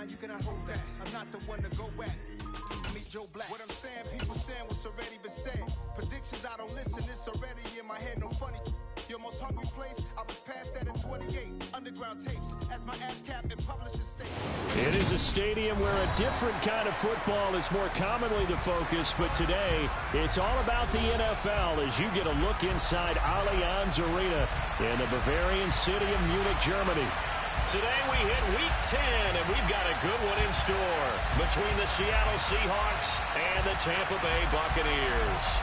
you cannot hold that. I'm not the one to go at. Meet Joe Black. What I'm saying, people saying what's already been said. Predictions, I don't listen, it's already in my head, no funny. Your most hungry place, I was past that at 28. Underground tapes, as my ass cap and publishing state. It is a stadium where a different kind of football is more commonly the focus, but today it's all about the NFL as you get a look inside Allianz Arena in the Bavarian city of Munich, Germany. Today we hit Week 10, and we've got a good one in store between the Seattle Seahawks and the Tampa Bay Buccaneers.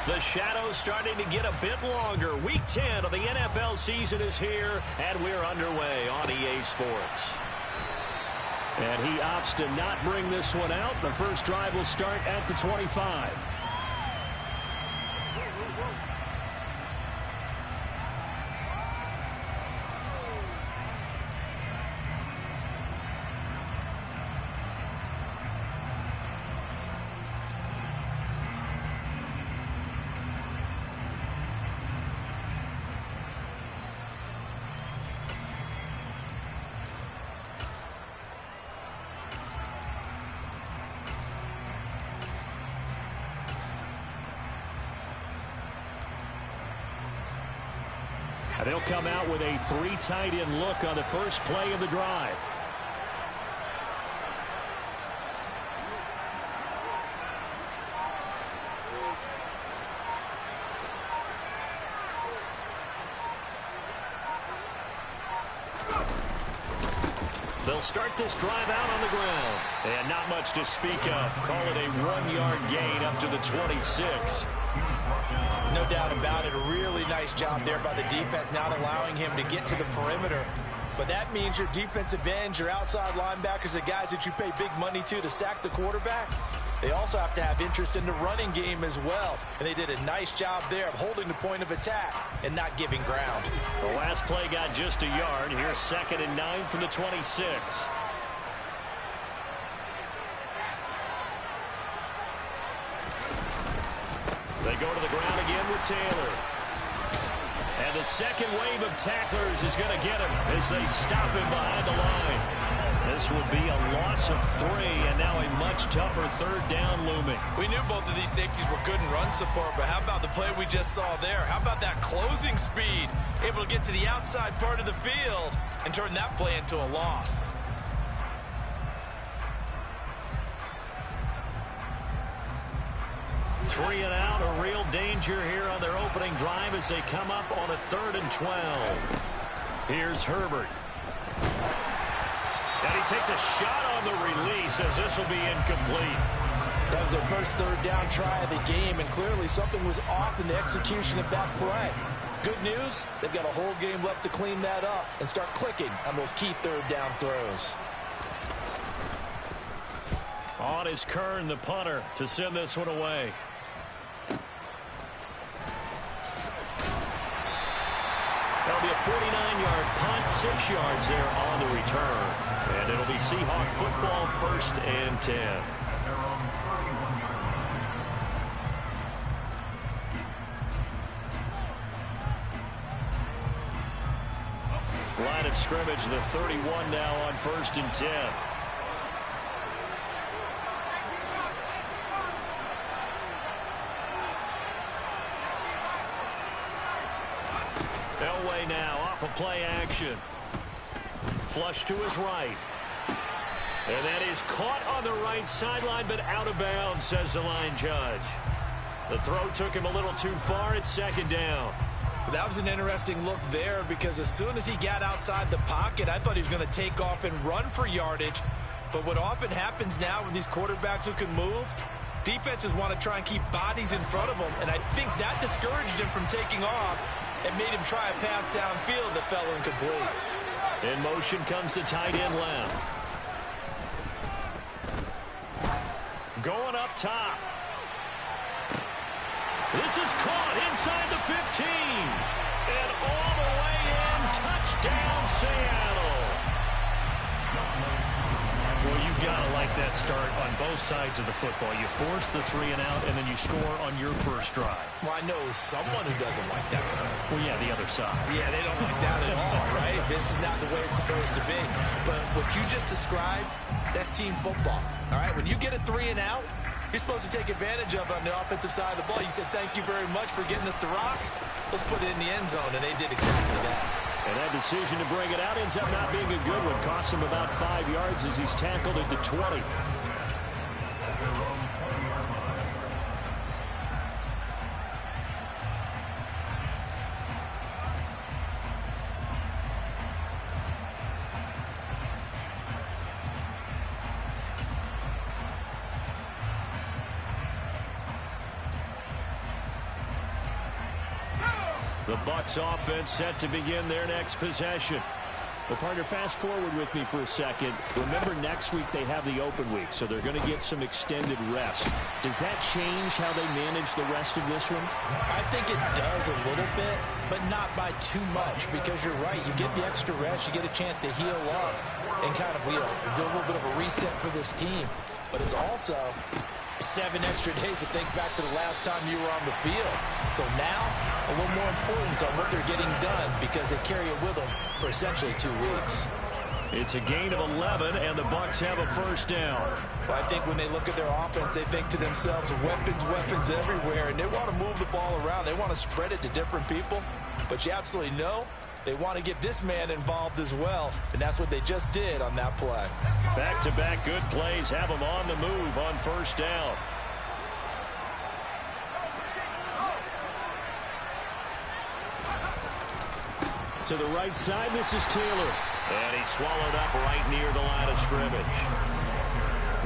The shadow's starting to get a bit longer. Week 10 of the NFL season is here, and we're underway on EA Sports. And he opts to not bring this one out. The first drive will start at the 25. They'll come out with a 3 tight end look on the first play of the drive. They'll start this drive out on the ground. And not much to speak of. Call it a 1-yard gain up to the 26. No doubt about it. A really nice job there by the defense, not allowing him to get to the perimeter. But that means your defensive ends, your outside linebackers, the guys that you pay big money to sack the quarterback, they also have to have interest in the running game as well. And they did a nice job there of holding the point of attack and not giving ground. The last play got just a yard. Here's 2nd and 9 from the 26. They go to the ground again with Taylor. And the second wave of tacklers is going to get him as they stop him behind the line. This would be a loss of 3, and now a much tougher 3rd down looming. We knew both of these safeties were good in run support, but how about the play we just saw there? How about that closing speed? Able to get to the outside part of the field and turn that play into a loss. Three and out, a real danger here on their opening drive as they come up on a 3rd and 12. Here's Herbert. And he takes a shot on the release as this will be incomplete. That was their first 3rd down try of the game, and clearly something was off in the execution of that play. Good news, they've got a whole game left to clean that up and start clicking on those key 3rd down throws. On is Kern, the punter, to send this one away. That'll be a 49-yard punt, 6 yards there on the return. And it'll be Seahawk football, 1st and 10. Line of scrimmage, the 31 now on 1st and 10. Elway now off of play action. Flush to his right. And that is caught on the right sideline, but out of bounds, says the line judge. The throw took him a little too far. It's 2nd down. That was an interesting look there because as soon as he got outside the pocket, I thought he was going to take off and run for yardage. But what often happens now with these quarterbacks who can move, defenses want to try and keep bodies in front of them, and I think that discouraged him from taking off and made him try a pass downfield that fell incomplete. In motion comes the tight end left. Going up top. This is caught inside the 15. And all the way in, touchdown Seattle. that start on both sides of the football. You force the 3 and out, and then you score on your first drive. Well, I know someone who doesn't like that start. Well, yeah, the other side. Yeah, they don't like that at all, right? This is not the way it's supposed to be. But what you just described, that's team football, all right? When you get a 3 and out, you're supposed to take advantage of it on the offensive side of the ball. You said, thank you very much for getting us the rock. Let's put it in the end zone, and they did exactly that. And that decision to bring it out ends up not being a good one. Costs him about 5 yards as he's tackled at the 20. The Bucks offense set to begin their next possession. Well, partner, fast forward with me for a second. Remember, next week they have the open week, so they're going to get some extended rest. Does that change how they manage the rest of this one? I think it does a little bit, but not by too much, because you're right. You get the extra rest, you get a chance to heal up and kind of, do a little bit of a reset for this team. But it's also 7 extra days to think back to the last time you were on the field. So now, a little more importance on what they're getting done because they carry it with them for essentially 2 weeks. It's a gain of 11, and the Bucks have a first down. Well, I think when they look at their offense, they think to themselves, weapons everywhere, and they want to move the ball around. They want to spread it to different people, but you absolutely know they want to get this man involved as well, and that's what they just did on that play. Back-to-back good plays have them on the move on first down. To the right side, this is Taylor. And he's swallowed up right near the line of scrimmage.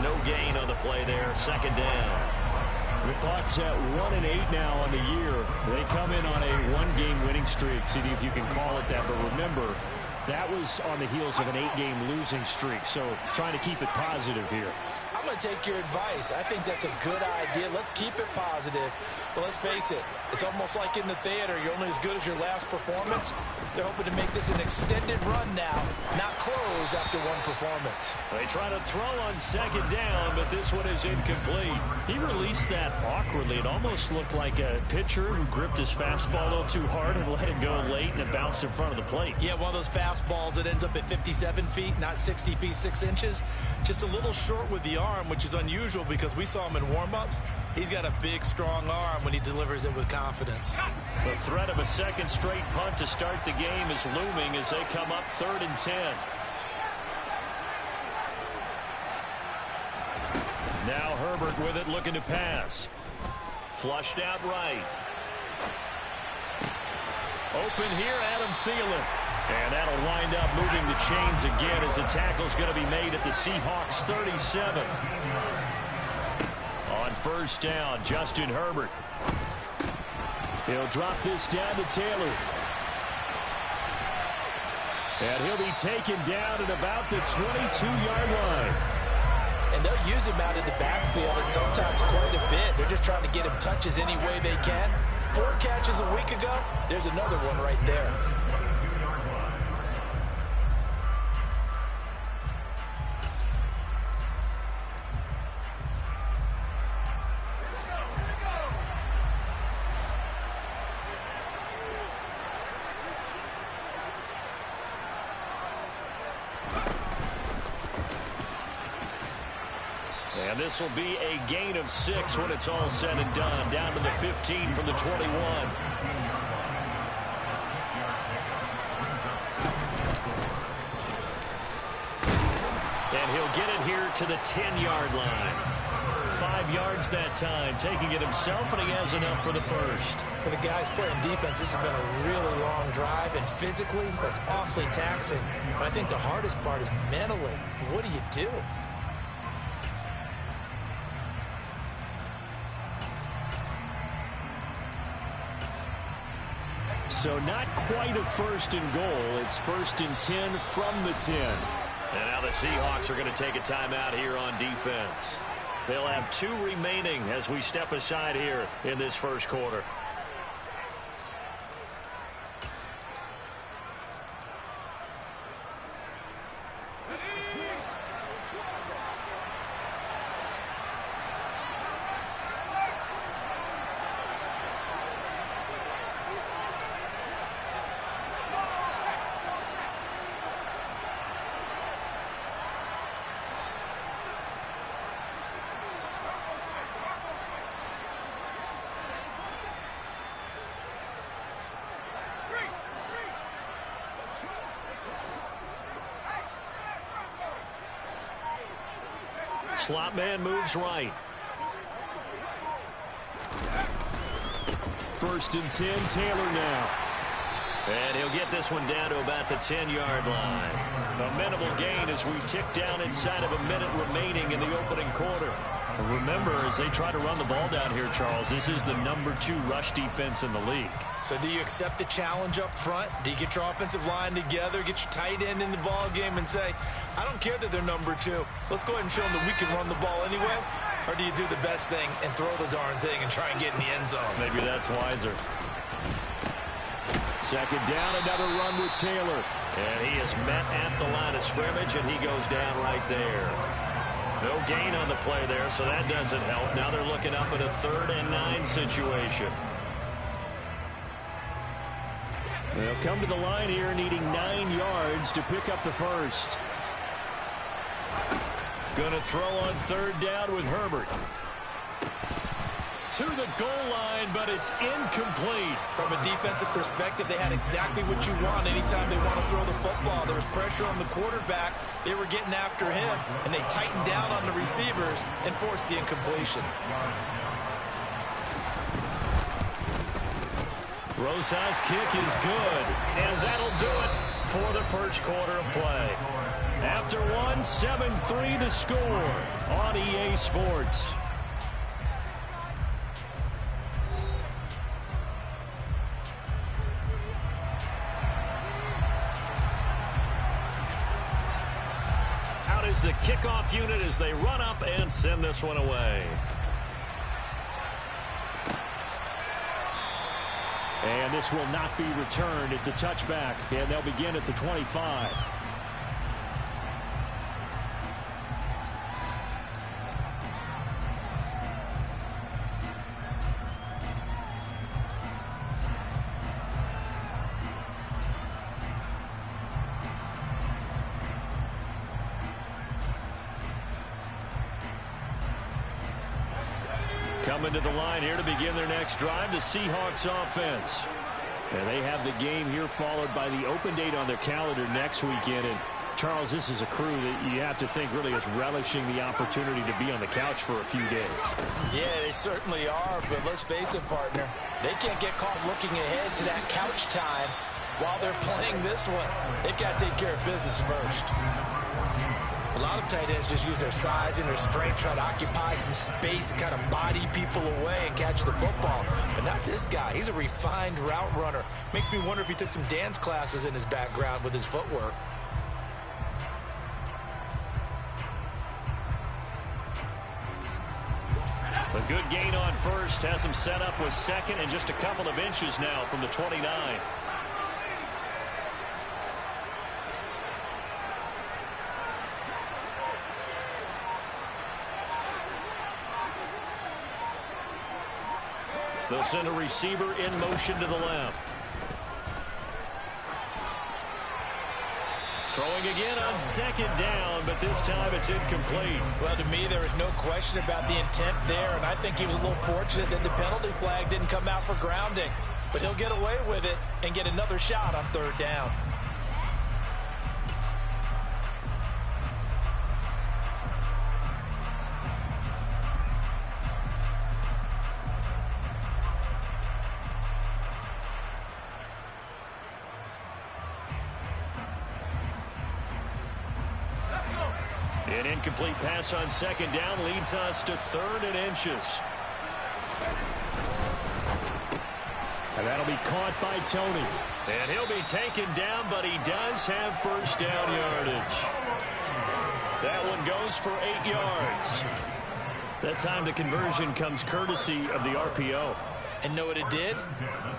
No gain on the play there, second down. The Bucks at 1-8 now on the year. They come in on a 1-game winning streak. See if you can call it that. But remember, that was on the heels of an 8-game losing streak. So trying to keep it positive here. I'm going to take your advice. I think that's a good idea. Let's keep it positive. But let's face it, it's almost like in the theater. You're only as good as your last performance. They're hoping to make this an extended run now, not close after one performance. They try to throw on second down, but this one is incomplete. He released that awkwardly. It almost looked like a pitcher who gripped his fastball a little too hard and let it go late, and it bounced in front of the plate. Yeah, one of those fastballs that ends up at 57 feet, not 60 feet, 6 inches. Just a little short with the arm, which is unusual because we saw him in warm-ups. He's got a big, strong arm when he delivers it with confidence. The threat of a second straight punt to start the game is looming as they come up 3rd and 10. Now Herbert with it, looking to pass. Flushed out right. Open here, Adam Thielen. And that'll wind up moving the chains again as the tackle's going to be made at the Seahawks 37. On first down, Justin Herbert. He'll drop this down to Taylor. And he'll be taken down at about the 22-yard line. And they'll use him out of the backfield and sometimes quite a bit. They're just trying to get him touches any way they can. 4 catches a week ago. There's another one right there. And this will be a gain of 6 when it's all said and done. Down to the 15 from the 21. And he'll get it here to the 10-yard line. 5 yards that time, taking it himself, and he has enough for the first. For the guys playing defense, this has been a really long drive, and physically, that's awfully taxing. But I think the hardest part is mentally. What do you do? So not quite a 1st and goal. It's 1st and 10 from the 10. And now the Seahawks are going to take a timeout here on defense. They'll have 2 remaining as we step aside here in this first quarter. slot man moves right. 1st and 10, Taylor now. And he'll get this one down to about the 10-yard line. A minimal gain as we tick down inside of a minute remaining in the opening quarter. Remember, as they try to run the ball down here, Charles, this is the #2 rush defense in the league. So do you accept the challenge up front? Do you get your offensive line together, get your tight end in the ball game and say, I don't care that they're #2. Let's go ahead and show them that we can run the ball anyway? Or do you do the best thing and throw the darn thing and try and get in the end zone? Maybe that's wiser. 2nd down, another run with Taylor. And he is met at the line of scrimmage, and he goes down right there. No gain on the play there, so that doesn't help. Now they're looking up at a 3rd and 9 situation. They'll come to the line here needing 9 yards to pick up the first. Going to throw on 3rd down with Herbert. To the goal line, but it's incomplete. From a defensive perspective, they had exactly what you want anytime they want to throw the football. There was pressure on the quarterback. They were getting after him, and they tightened down on the receivers and forced the incompletion. Rosa's kick is good, and that'll do it for the first quarter of play. After one, 7-3 the score on EA Sports. Out is the kickoff unit as they run up and send this one away. And this will not be returned. It's a touchback, and they'll begin at the 25. Coming to the line here to begin their next drive, the Seahawks offense. And they have the game here followed by the open date on their calendar next weekend. And Charles, this is a crew that you have to think really is relishing the opportunity to be on the couch for a few days. Yeah, they certainly are, but let's face it, partner. They can't get caught looking ahead to that couch time while they're playing this one. They've got to take care of business first. A lot of tight ends just use their size and their strength, try to occupy some space and kind of body people away and catch the football. But not this guy. He's a refined route runner. Makes me wonder if he took some dance classes in his background with his footwork. A good gain on first has him set up with 2nd and just a couple of inches now from the 29. They'll send a receiver in motion to the left. Throwing again on 2nd down, but this time it's incomplete. Well, to me, there was no question about the intent there, and I think he was a little fortunate that the penalty flag didn't come out for grounding. But he'll get away with it and get another shot on 3rd down. An incomplete pass on 2nd down leads us to 3rd and inches. And that'll be caught by Tony. And he'll be taken down, but he does have 1st down yardage. That one goes for 8 yards. That time the conversion comes courtesy of the RPO. And know what it did?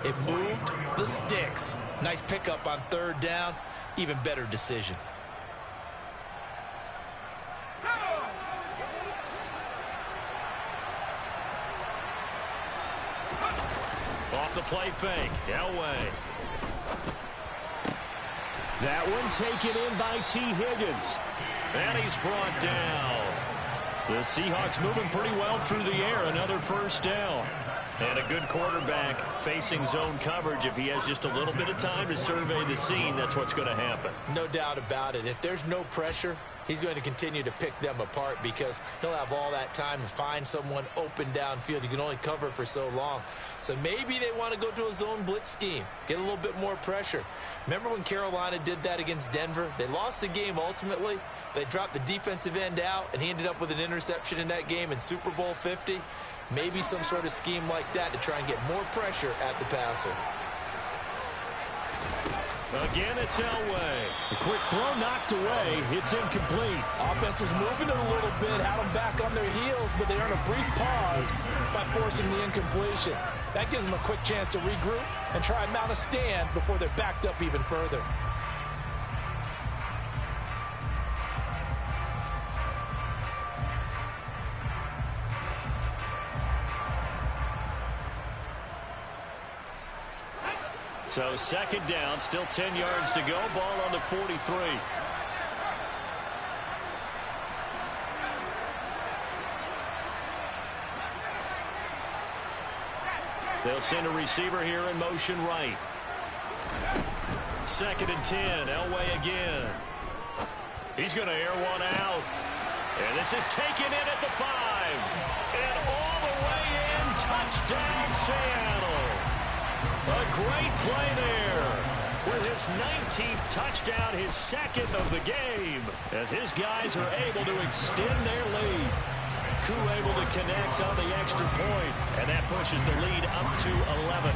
It moved the sticks. Nice pickup on 3rd down. Even better decision. Off the play fake. Elway. That one taken in by T. Higgins. And he's brought down. The Seahawks moving pretty well through the air. Another 1st down. And a good quarterback facing zone coverage. If he has just a little bit of time to survey the scene, that's what's going to happen. No doubt about it. If there's no pressure, he's going to continue to pick them apart because he'll have all that time to find someone open downfield. You can only cover for so long. So maybe they want to go to a zone blitz scheme, get a little bit more pressure. Remember when Carolina did that against Denver? They lost the game ultimately. They dropped the defensive end out, and he ended up with an interception in that game in Super Bowl 50. Maybe some sort of scheme like that to try and get more pressure at the passer. Again, it's Elway. The quick throw knocked away. It's incomplete. Offense was moving it a little bit, had them back on their heels, but they earned a brief pause by forcing the incompletion. That gives them a quick chance to regroup and try and mount a stand before they're backed up even further. So second down, still 10 yards to go. Ball on the 43. They'll send a receiver here in motion right. Second and 10. Elway again. He's going to air one out. And this is taken in at the 5. And all the way in. Touchdown, Seattle. A great play there with his 19th touchdown, his second of the game, as his guys are able to extend their lead. Koo able to connect on the extra point, and that pushes the lead up to 11.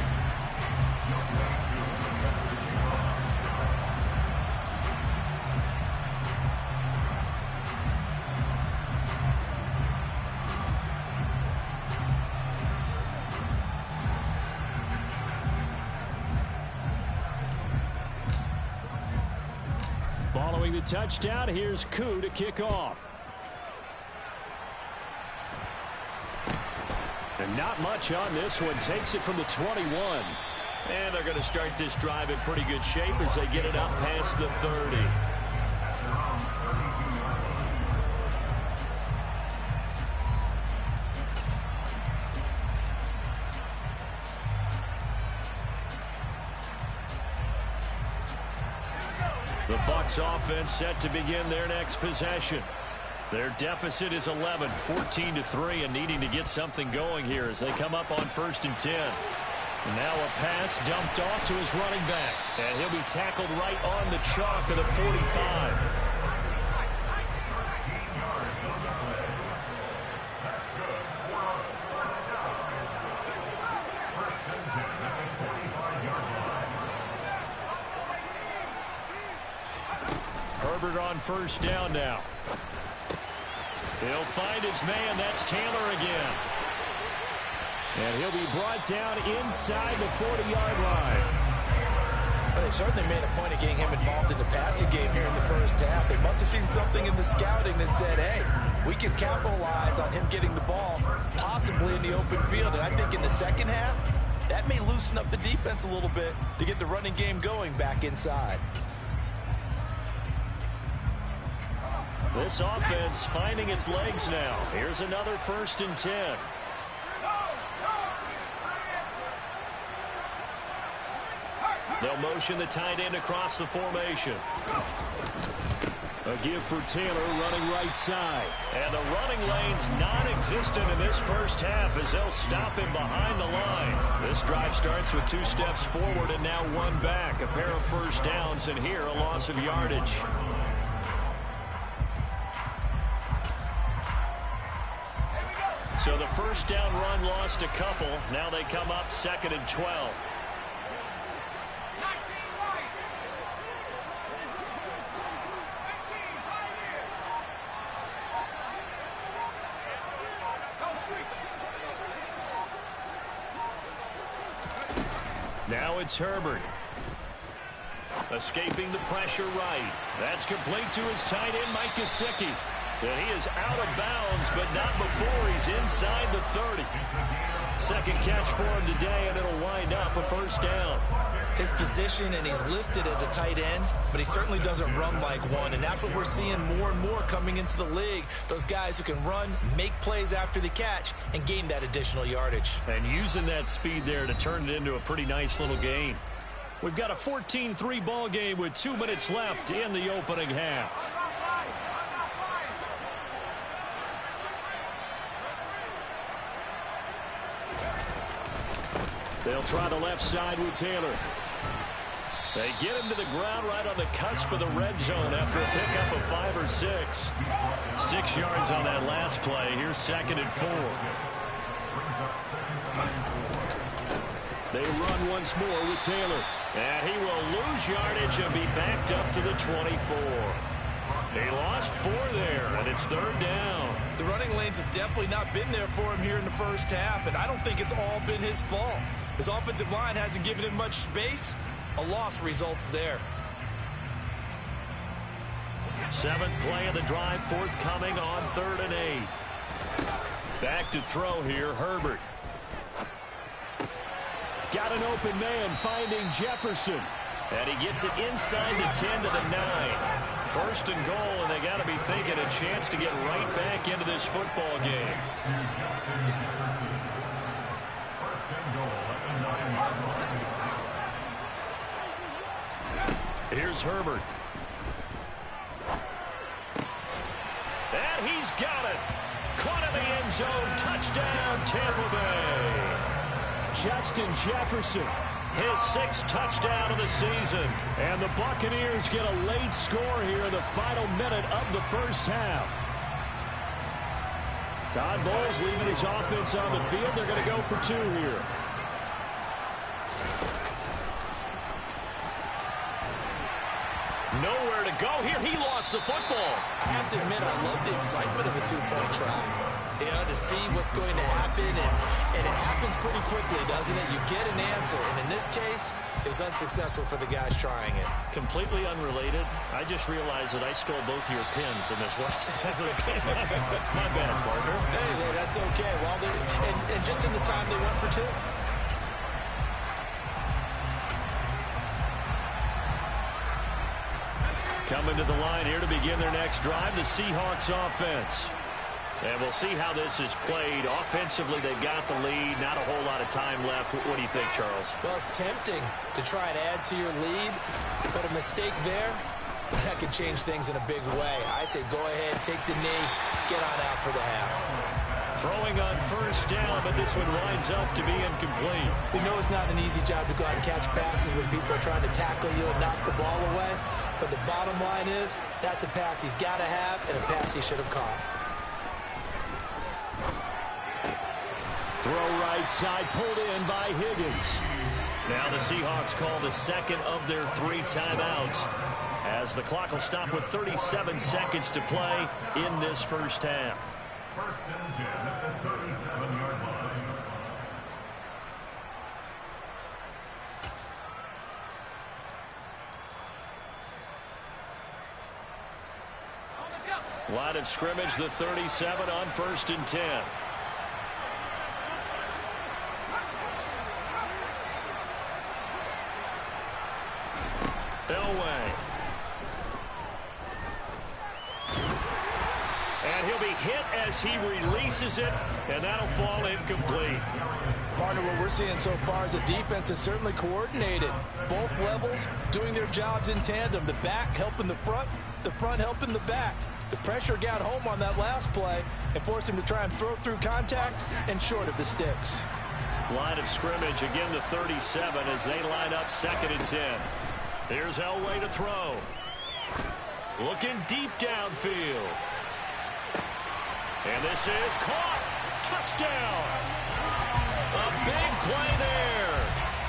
Following the touchdown, here's Koo to kick off. And not much on this one. Takes it from the 21. And they're going to start this drive in pretty good shape as they get it up past the 30. The Bucks offense set to begin their next possession. Their deficit is 11, 14-3, and needing to get something going here as they come up on 1st and 10. And now a pass dumped off to his running back, and he'll be tackled right on the chalk of the 45. Herbert on 1st down now. He'll find his man. That's Taylor again. And he'll be brought down inside the 40-yard line. Well, they certainly made a point of getting him involved in the passing game here in the first half. They must have seen something in the scouting that said, hey, we can capitalize on him getting the ball, possibly in the open field. And I think in the second half, that may loosen up the defense a little bit to get the running game going back inside. This offense finding its legs now. Here's another 1st and 10. They'll motion the tight end across the formation. A give for Taylor running right side. And the running lane's non-existent in this first half as they'll stop him behind the line. This drive starts with 2 steps forward and now 1 back. A pair of 1st downs, and here a loss of yardage. So the 1st down run lost a couple. Now they come up 2nd and 12. Now it's Herbert. Escaping the pressure right. That's complete to his tight end, Mike Gesicki. And he is out of bounds, but not before he's inside the 30. Second catch for him today, and it'll wind up a 1st down. His position, and he's listed as a tight end, but he certainly doesn't run like one, and that's what we're seeing more and more coming into the league. Those guys who can run, make plays after the catch, and gain that additional yardage. And using that speed there to turn it into a pretty nice little gain. We've got a 14-3 ball game with 2 minutes left in the opening half. They'll try the left side with Taylor. They get him to the ground right on the cusp of the red zone after a pickup of 5 or 6. 6 yards on that last play. Here's 2nd and 4. They run once more with Taylor. And he will lose yardage and be backed up to the 24. He lost 4 there, and it's 3rd down. The running lanes have definitely not been there for him here in the first half, and I don't think it's all been his fault. His offensive line hasn't given him much space. A loss results there. 7th play of the drive, forthcoming on 3rd and 8. Back to throw here, Herbert. Got an open man, finding Jefferson. And he gets it inside the 10 to the 9. 1st and goal, and they got to be thinking a chance to get right back into this football game. Here's Herbert. And he's got it. Caught in the end zone. Touchdown, Tampa Bay. Justin Jefferson. His 6th touchdown of the season. And the Buccaneers get a late score here in the final minute of the first half. Todd Bowles leaving his offense on the field. They're going to go for 2 here. Nowhere to go here. He lost the football. I have to admit, I love the excitement of a 2-point try. You know, to see what's going to happen, and it happens pretty quickly, doesn't it? You get an answer, and in this case, it was unsuccessful for the guys trying it. Completely unrelated. I just realized that I stole both of your pins in this last game. My bad, partner. Hey, that's okay. Well, and just in the time they went for 2. Coming to the line here to begin their next drive, the Seahawks offense. And we'll see how this is played. Offensively, they got the lead. Not a whole lot of time left. What do you think, Charles? Well, it's tempting to try and add to your lead, but a mistake there, that could change things in a big way. I say go ahead, take the knee, get on out for the half. Throwing on 1st down, but this one winds up to be incomplete. We know it's not an easy job to go out and catch passes when people are trying to tackle you and knock the ball away. But the bottom line is, that's a pass he's got to have and a pass he should have caught. Throw right side, pulled in by Higgins. Now the Seahawks call the 2nd of their 3 timeouts, as the clock will stop with 37 seconds to play in this first half. 1st and 10 at the 37-yard line. Line of scrimmage, the 37 on 1st and 10. Elway. And he'll be hit as he releases it, and that'll fall incomplete. Partner, what we're seeing so far is the defense is certainly coordinated. Both levels doing their jobs in tandem. The back helping the front helping the back. The pressure got home on that last play and forced him to try and throw through contact and short of the sticks. Line of scrimmage, again the 37 as they line up 2nd and 10. Here's Elway to throw. Looking deep downfield. And this is caught. Touchdown. A big play there.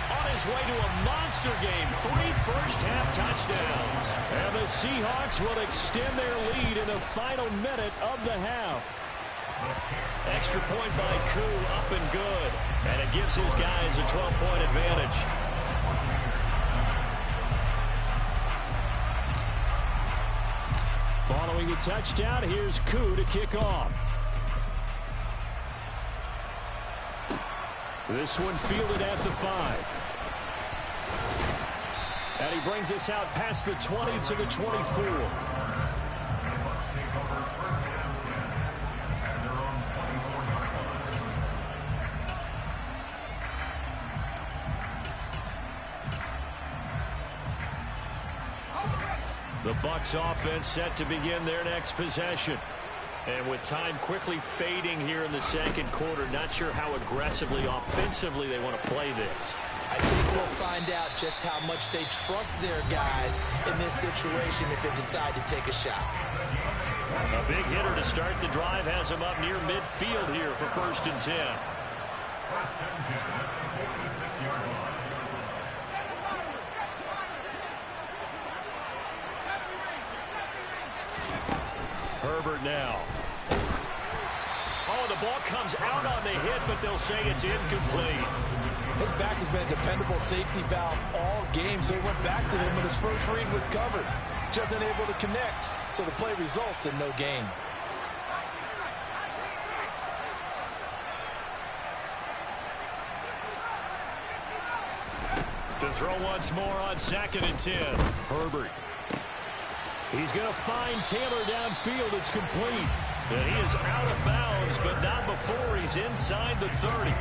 On his way to a monster game. 3 first-half touchdowns. And the Seahawks will extend their lead in the final minute of the half. Extra point by Koo, up and good. And it gives his guys a 12-point advantage. Following the touchdown, here's Koo to kick off. This one fielded at the 5. And he brings us out past the 20 to the 24. The Bucks offense set to begin their next possession. And with time quickly fading here in the second quarter, not sure how aggressively, offensively they want to play this. I think we'll find out just how much they trust their guys in this situation if they decide to take a shot. A big hitter to start the drive has him up near midfield here for 1st and 10. Herbert now. Oh, the ball comes out on the hit, but they'll say it's incomplete. His back has been a dependable safety valve all game, so he went back to him when his first read was covered. Just unable to connect, so the play results in no gain. To throw once more on 2nd and 10. Herbert. He's going to find Taylor downfield. It's complete. And he is out of bounds, but not before he's inside the 30.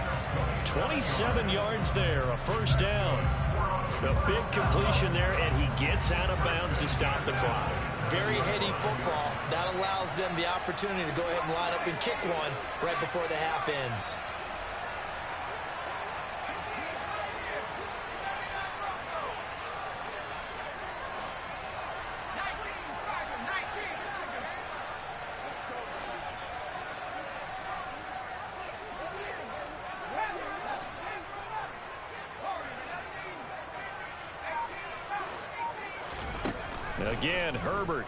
27 yards there, a 1st down. A big completion there, and he gets out of bounds to stop the clock. Very heady football. That allows them the opportunity to go ahead and line up and kick one right before the half ends. Again, Herbert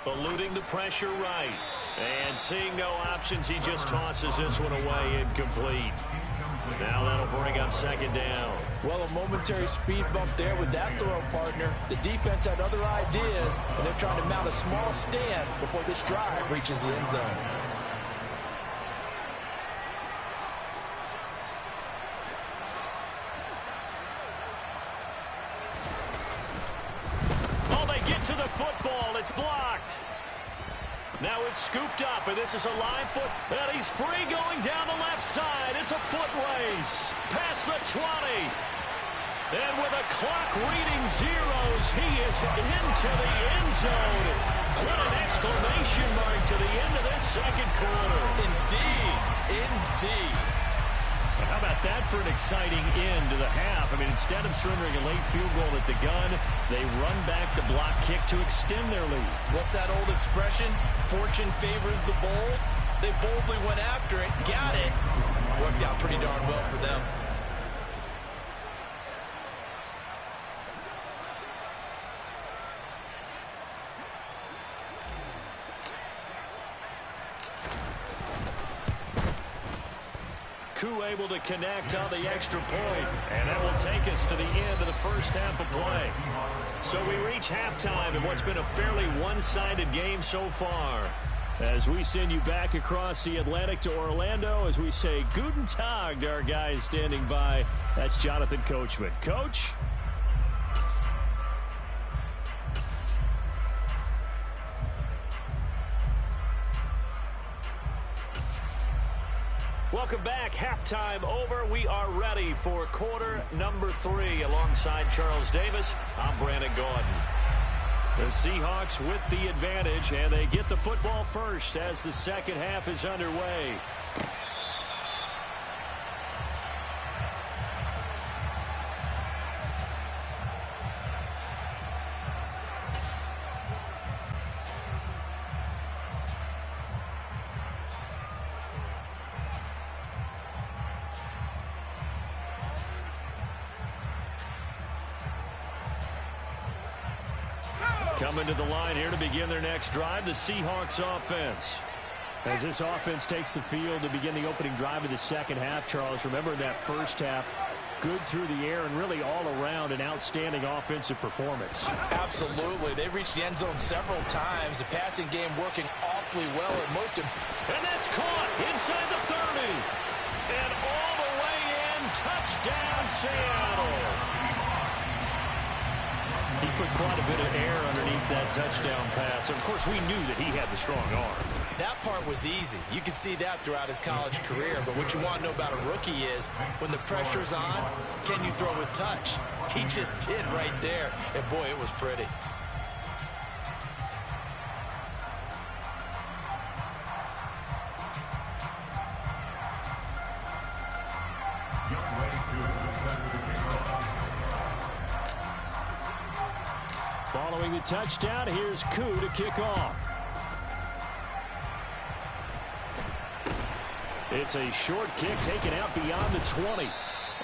eluding the pressure right. And seeing no options, he just tosses this one away, incomplete. Now that'll bring up 2nd down. Well, a momentary speed bump there with that throw, partner. The defense had other ideas, and they're trying to mount a small stand before this drive reaches the end zone. To the football, it's blocked. Now it's scooped up, and this is a line foot, and he's free going down the left side. It's a foot race past the 20. And with a clock reading zeros, he is into the end zone. What an exclamation mark to the end of this second quarter. Indeed, indeed. How about that for an exciting end to the half? I mean, instead of surrendering a late field goal at the gun, they run back the block kick to extend their lead. What's that old expression? Fortune favors the bold. They boldly went after it, got it. Worked out pretty darn well for them. Koo able to connect on the extra point, and that will take us to the end of the first half of play. So we reach halftime in what's been a fairly one-sided game so far. As we send you back across the Atlantic to Orlando, as we say Guten Tag to our guys standing by. That's Jonathan Coachman. Coach? Welcome back. Halftime over. We are ready for quarter number 3. Alongside Charles Davis, I'm Brandon Gordon. The Seahawks with the advantage, and they get the football first as the second half is underway. Coming to the line here to begin their next drive, the Seahawks offense. As this offense takes the field to begin the opening drive of the second half, Charles, remember in that first half, good through the air and really all around an outstanding offensive performance. Absolutely. They reached the end zone several times. The passing game working awfully well at most. And that's caught inside the 30. And all the way in, touchdown Seattle. He put quite a bit of air underneath that touchdown pass. Of course, we knew that he had the strong arm. That part was easy. You could see that throughout his college career. But what you want to know about a rookie is when the pressure's on, can you throw with touch? He just did right there. And, boy, it was pretty. Following the touchdown, here's Koo to kick off. It's a short kick taken out beyond the 20.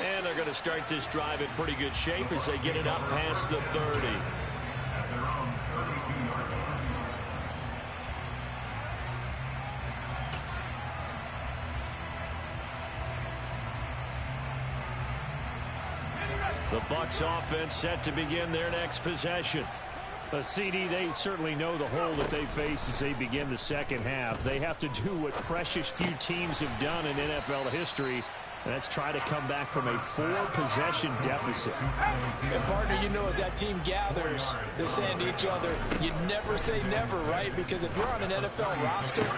And they're going to start this drive in pretty good shape as they get it up past the 30. The Bucks offense set to begin their next possession. CD, they certainly know the hole that they face as they begin the second half. They have to do what precious few teams have done in NFL history. That's try to come back from a 4-possession deficit. And partner, you know, as that team gathers, they're saying to each other, you never say never, right? Because if you're on an NFL roster,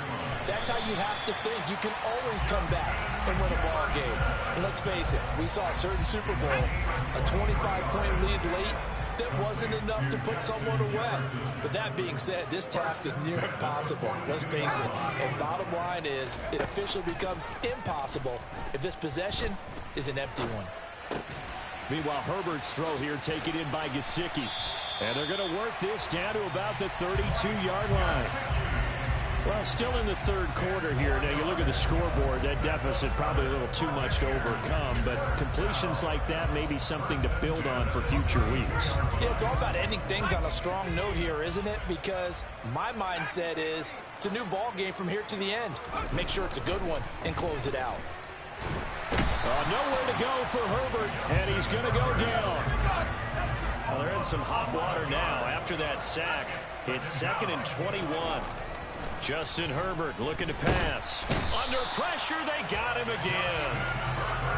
that's how you have to think. You can always come back and win a ball game. And let's face it, we saw a certain Super Bowl, a 25-point lead late, that wasn't enough to put someone away. But that being said, this task is near impossible. Let's face it. And bottom line is, it officially becomes impossible if this possession is an empty one. Meanwhile, Herbert's throw here taken in by Gesicki. And they're going to work this down to about the 32-yard line. Well, still in the third quarter here. Now, you look at the scoreboard, that deficit probably a little too much to overcome, but completions like that may be something to build on for future weeks. Yeah, it's all about ending things on a strong note here, isn't it? Because my mindset is it's a new ball game from here to the end. Make sure it's a good one and close it out. Nowhere to go for Herbert, and he's going to go down. Well, they're in some hot water now after that sack. It's 2nd and 21. Justin Herbert looking to pass. Under pressure, they got him again.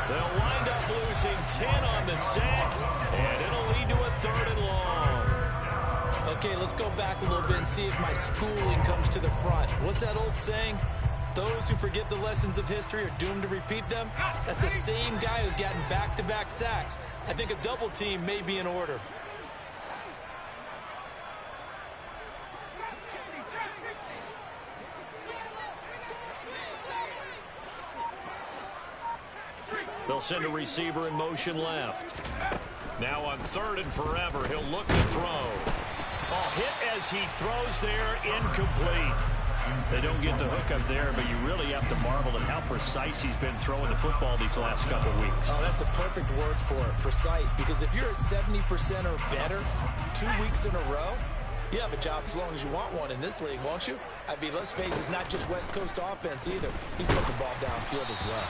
They'll wind up losing 10 on the sack, and it'll lead to a 3rd and long. Okay, let's go back a little bit and see if my schooling comes to the front. What's that old saying? Those who forget the lessons of history are doomed to repeat them. That's the same guy who's gotten back-to-back sacks. I think a double team may be in order. They'll send a receiver in motion left. Now on 3rd and forever, he'll look to throw. Oh, hit as he throws there, incomplete. They don't get the hook up there, but you really have to marvel at how precise he's been throwing the football these last couple weeks. Oh, that's the perfect word for it, precise. Because if you're at 70% or better 2 weeks in a row, you have a job as long as you want one in this league, won't you? I mean, let's face it, it's not just West Coast offense either. He's putting the ball downfield as well.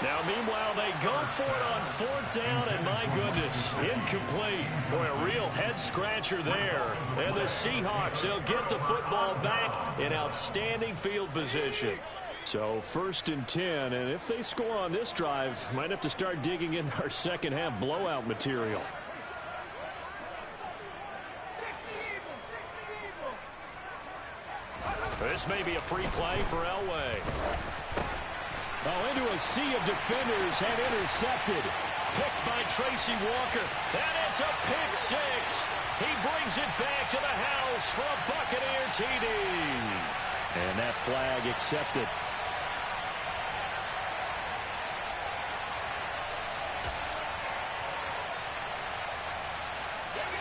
Now, meanwhile, they go for it on 4th down, and my goodness, incomplete. Boy, a real head-scratcher there. And the Seahawks, they'll get the football back in outstanding field position. So 1st and 10, and if they score on this drive, might have to start digging in our second-half blowout material. This may be a free play for Elway. Oh, into a sea of defenders and intercepted. Picked by Tracy Walker. And it's a pick six. He brings it back to the house for a Buccaneer TD. And that flag accepted.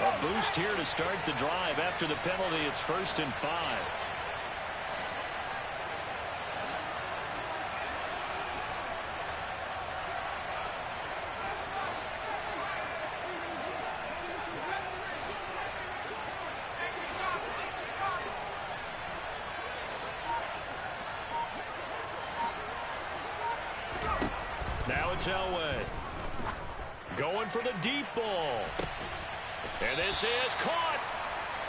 A boost here to start the drive. After the penalty, it's 1st and 5. Now it's Elway. Going for the deep ball. And this is caught.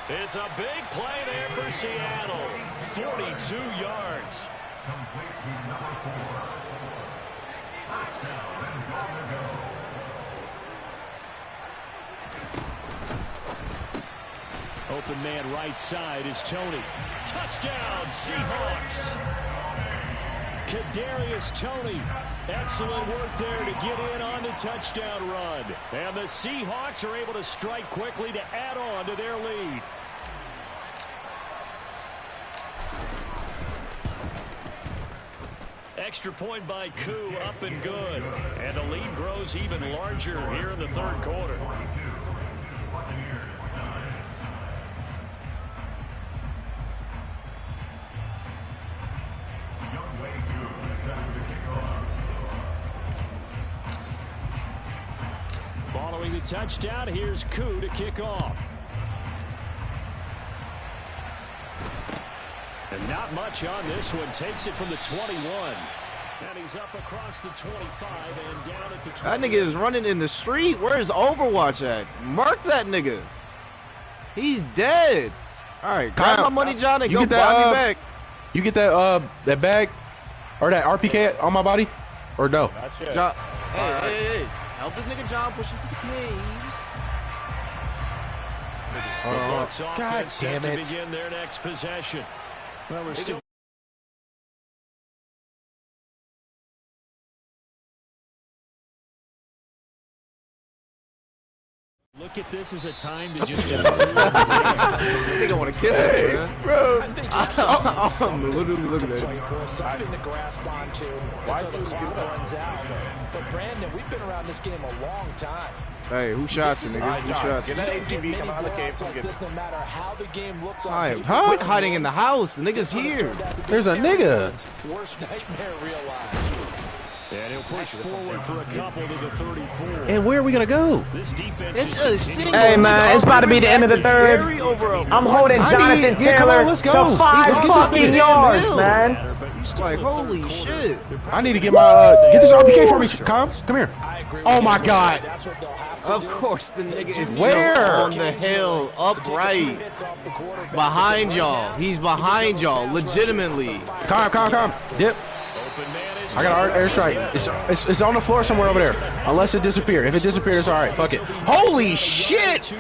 It's a big play there for Seattle. 42 yards. Complete to number 4. First down and goal to go. Open man right side is Tony. Touchdown, Seahawks. Kadarius Toney. Excellent work there to get in on the touchdown run. And the Seahawks are able to strike quickly to add on to their lead. Extra point by Koo, up and good. And the lead grows even larger here in the third quarter. touchdown. Here's Koo to kick off. And not much on this one. Takes it from the 21. And he's up across the 25 and down at the 20. That nigga is running in the street. Where is Overwatch at? Mark that nigga. He's dead. All right, grab my money, John, and go buy me back. You get that that bag or that RPK on my body, or no? John, hey, help this nigga John push into the caves. God damn it! To begin their next possession. Well, we're still. Look at this as a time to just get I think I want to kiss him, man. Bro. I'm literally looking at him. Something to grasp onto until the clock runs out. But Brandon, we've been around this game a long time. Hey, who shot you, nigga? Who shot you? Get that ATV coming out of the cave. Like this, no matter how the game looks on Hi, paper. quit hiding in the house. The nigga's here. There's a nigga. Worst nightmare realized. And he'll push forward for a couple to the 34. And where are we gonna go? This defense It's is a single. Hey, man, it's about to be the end of the third. I'm holding Jonathan Taylor let's go. to 5 fucking yards, man. Like, holy shit. I need to get my get this RPK for me. Come here. Oh my God. Of course, the nigga is Where? on the hill, upright, behind y'all. He's behind y'all, legitimately. Come. Dip. I got an airstrike. It's on the floor somewhere over there. Unless it disappears. If it disappears, it's all right. Fuck it. Holy shit! You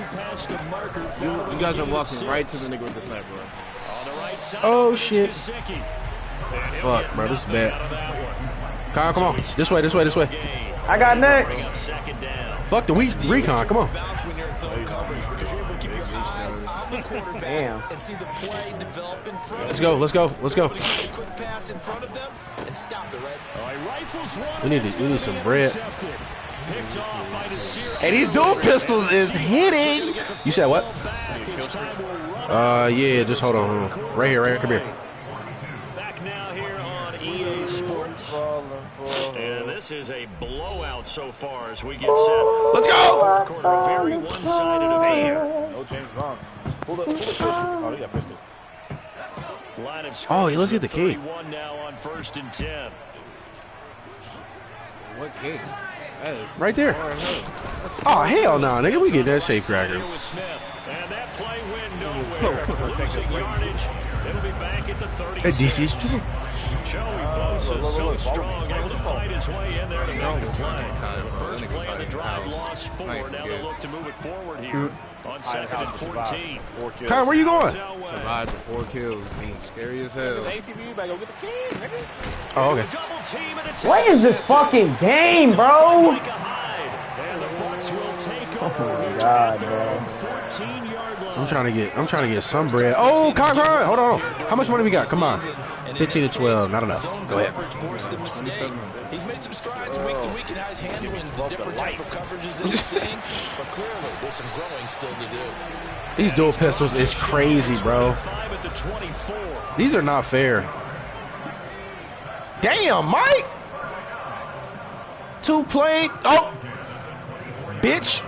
guys are walking right to the nigga with the sniper. Oh shit! Fuck, bro. This is bad. Come on. This way. I got next. Fuck the recon. Come on. Damn. Let's go. We need some bread. Hey, these dual pistols is hitting. You said what? Yeah, just hold on. Right here. Come here. Back now here on EA Sports. And this is a blowout so far as we get set. Let's go. Quarter, a very one-sided affair. No James Bond. Pull the pistol. Oh, he got pistol. Line of Oh, let's get the key. 31 now on 1st and 10. What game? That is Right there. Oh, hell no, nigga. We get that shape cracker. And that play went nowhere. Losing yardage. It'll be back at the 30. DC's true. Joey Bosa so strong, able to fight his way in there to make the play. The first play of the drive lost 4. Now they look to move it forward here on 2nd and 14. Kyle, where you going? survived the 4 kills, being scary as hell. ATV, better go get the key, nigga. Oh, okay. Double team and it's What is this fucking game, bro? Micah Hyde. And the Bucks will take over my God, at their bro. own 14-yard line. I'm trying to get some bread. Oh, Kyle, hold on. How much money we got? Come on. 15 to 12, not enough. Go ahead. He's made some strides week to week in how he's handling the different type of coverages that he's seeing, but clearly there's some growing still to do. These dual pistols is crazy, bro. These are not fair. Damn, Mike. 2 play. Oh, bitch.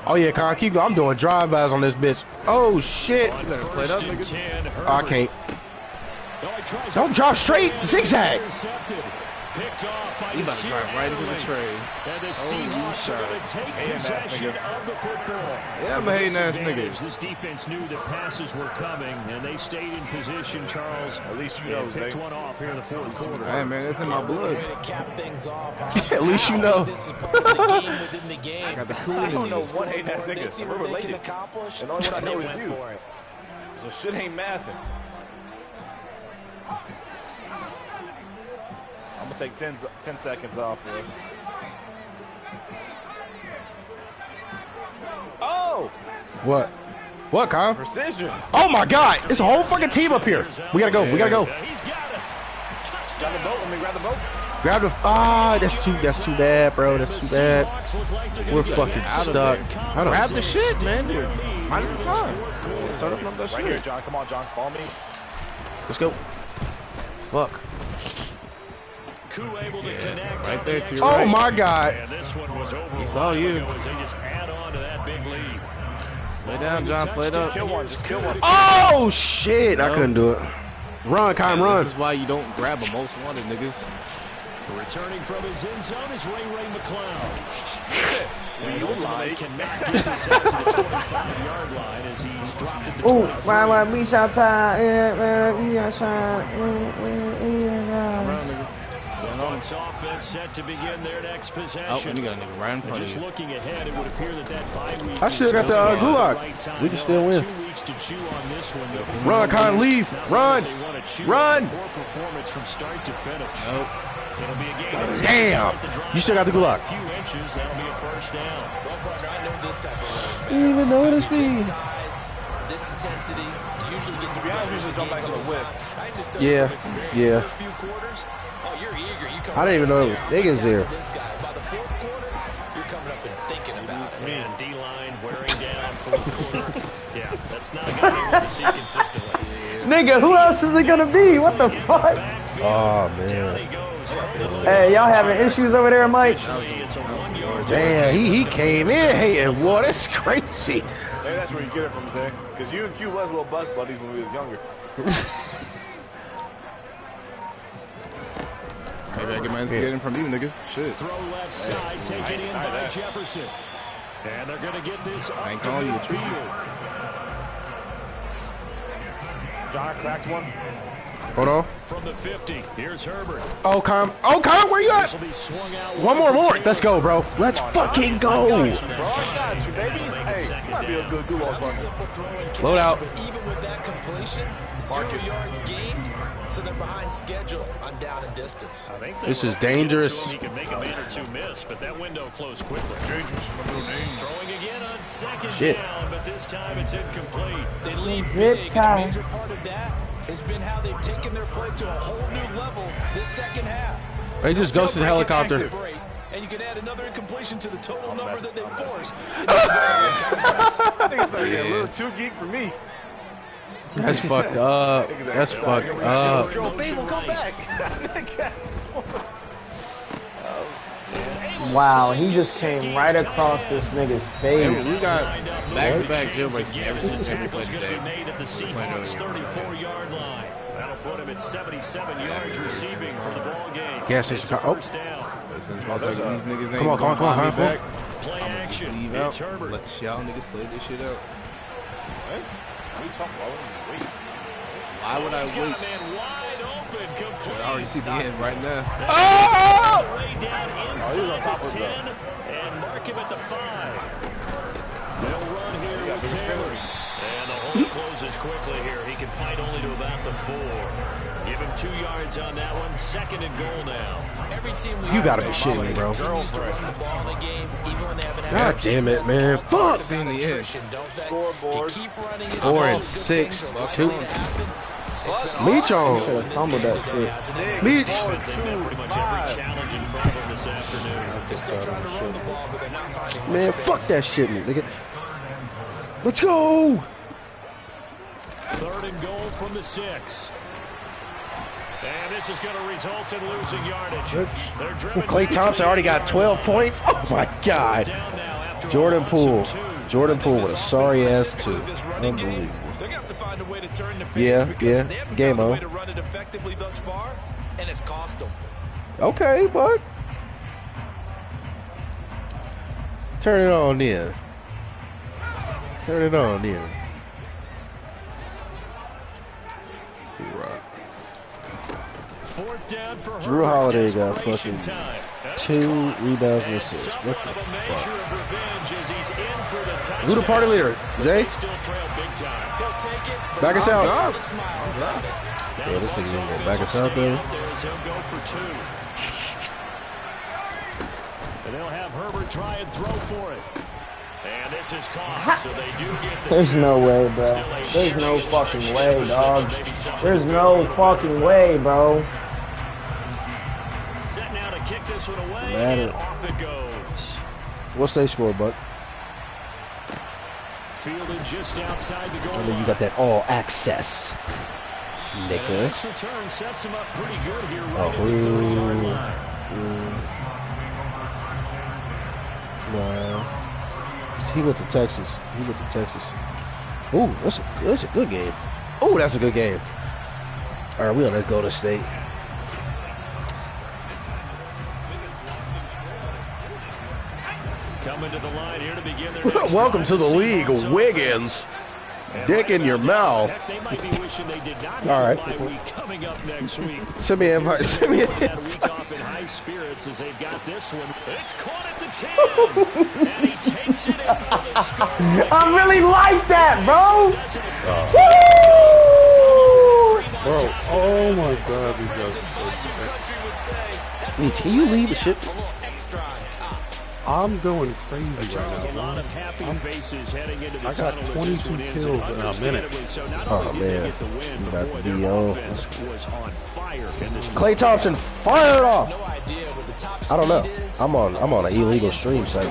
Oh yeah, Kyle, keep going. I'm doing drive-bys on this bitch. Oh shit. You better play it up, nigga. Oh, I can't. Don't drop straight. Zigzag. You about to drive right into the trade. And the Seahawks are going to take possession of the football. Yeah, I'm a hating ass nigga. This defense knew that passes were coming, and they stayed in position, Charles. At least you know, picked one off here in the 4th quarter. Hey, man, it's in my blood. At least you know. I got the I coolest. don't know one hating ass nigga. We're related. And the only one I know is you. So shit ain't mathing. I'm gonna take 10 seconds off for us. Oh! What, Kyle? Precision. Oh my God! It's a whole fucking team up here. We gotta go. He's got it. Grab the boat. Let me grab the boat. Grab the. That's too bad, bro. That's too bad. We're fucking stuck. Grab the shit, man. Minus the time. Start opening up that Right here, shit. John. Come on, John. Follow me. Let's go. Fuck. Able to connect Right there to your Oh right. my God. And this one was over. He saw you. As they just add on to that big lead. Play down, John. Play it up. Kill one. Just kill one. Oh, shit. I couldn't do it. Run, Kyle, run. This is why you don't grab a most wanted, niggas. Returning from his end zone is Ray McCloud. Cannot get this out to the 25-yard line as he's dropped it to 25. Why we shall tie? Bucks offense set to begin their next possession. Oh, and you got a nigga right in front of just you. looking ahead, it would appear that bye week. I still got the gulag. We can still win. 2 weeks to chew on this one. Run, Kyle, leave. Run. Run. Poor performance from start to finish. Nope. It'll be a game. Damn. You still got the gulag. A few inches, that'll be a first down. Well, partner, I know this type of run. Didn't even notice me. This size, this intensity, usually get to be honest, jump back on the whip. Yeah. Yeah. First few quarters, oh, you're eager. You come I didn't even know it was Higgins there. this guy. By the fourth quarter, you're coming up and thinking about it. Man, D-line wearing down fourth quarter. Yeah, that's not a guy you want to see consistently. Nigga, who else is it gonna be? What the fuck? Oh, man. Hey, y'all having issues over there, Mike? Damn, he came in hating. What? That's crazy. Maybe that's where you get it from, Zach. Because you and Q was little bus buddies when we was younger. Maybe I get my instigation from you, nigga. Shit. Throw left side, taken in by Jefferson. And they're going to get this up I ain't to calling you a midfield. John cracked one. Hold on. From the 50, here's Herbert. Oh, Kyle, where you at? This will be swung out One more. Let's go, bro. Let's fucking go. Bro, I got you, baby. Hey, you might be a good gulag partner. Load out. But even with that completion, 0 yards gained, so they're behind schedule on down and distance. I think they This were is hoping dangerous. He could make a man or two miss, but that window closed quickly. Dangerous, my middle name. Throwing again on second Shit. down, but this time it's incomplete. They lead Zip big, and a tie. major part of that has been how they've taken their play to a whole new level this second half. They just ghosted the helicopter. And you can add another incompletion to the total number that they forced. I think it's like a little too geek for me. That's fucked up. That's fucked up. Girl, babe will come back. Wow, he just came right across this nigga's face. We got back-to-back jailbreaks every play It's going to today. be made at the Seahawks 34-yard line. That'll put him at 77 yards receiving for the ball game. Gas station car. Oh. First down. Since most of these niggas ain't Come on, gonna buy me back, Play action. leave It's out. Herbert. Let y'all niggas play this shit out. Why would I He's got a wait? man wide open. Complete. I already see the end right now. Oh! Way down inside the 10 and mark him at the 5. They'll run here with Taylor. And the hole closes quickly here. He can fight only to about the 4. Give him 2 yards on that one. Second and goal now. Every team You gotta be shitting me, bro. continues to run the ball in the game, even when they have an God damn it, man. Fuck. See in the end. Scoreboard. Keep running it. 4 and Good 6. things are 2. going to happen. Meech Should on. have fumbled that shit. Meech. They've met pretty much every challenge in front of them this afternoon. They're still trying to run the ball, but they're not finding Man, much fuck space. that shit, man. Nigga. Let's go. Third and goal from the 6. And this is going to result in losing yardage. They're driven Klay Thompson already got 12 points. Oh, my God. down now after Jordan a Poole. loss of 2. Jordan Poole with a sorry-ass 2. This running game, Unbelievable. they're going to have to find a way to turn the page Yeah, because yeah. they haven't Game found a on. way to run it effectively thus far, and it's cost them. Okay, but turn it on then. Turn it on then. Fourth down for Drew Herbert. Holiday got Desperation fucking time. That's 2 caught. rebounds and And assists. somewhat What the of a fuck? measure of revenge as he's in for the touchdown. Who the party leader? Jay? They still trail big time. He'll take it. but Back us he'll out. put a smile about it. Yeah, this nigga ain't gonna back us out there. He'll go for 2. And they'll have Herbert try and throw for it. And this is caught, so they do get the There's 2. no way, bro. There's no fucking way, dog. There's no fucking way, bro. Set now to kick this one away, Matter. and off it goes. What's they score, Buck? Fielded just outside the goal I mean, you line. got that all access, And nigga. this return sets him up pretty good here right Oh, at the 30-yard ooh. line. Wow. He went to Texas. Ooh, that's a good game. Ooh, that's a good game. All right, we on that Golden State. Coming to the line here to begin their Welcome to the league, Wiggins. Dick in your mouth. They might be wishing they did not all right. have a bye week coming up next week. Send me an invite. Send me That week off in high spirits as they've got this one. It's caught at the 10. And he takes it in for the score. I really like that, bro. Bro, oh my God, these guys are so sick. Can you leave the shit? I'm going crazy right now. A lot of happy faces heading into the I got 22 kills in a minute. Oh man, you about to be on. Klay Thompson fired off. I don't know. I'm on an illegal stream site.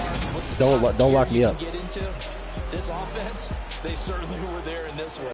Don't lock me up. This offense, they certainly were there in this one.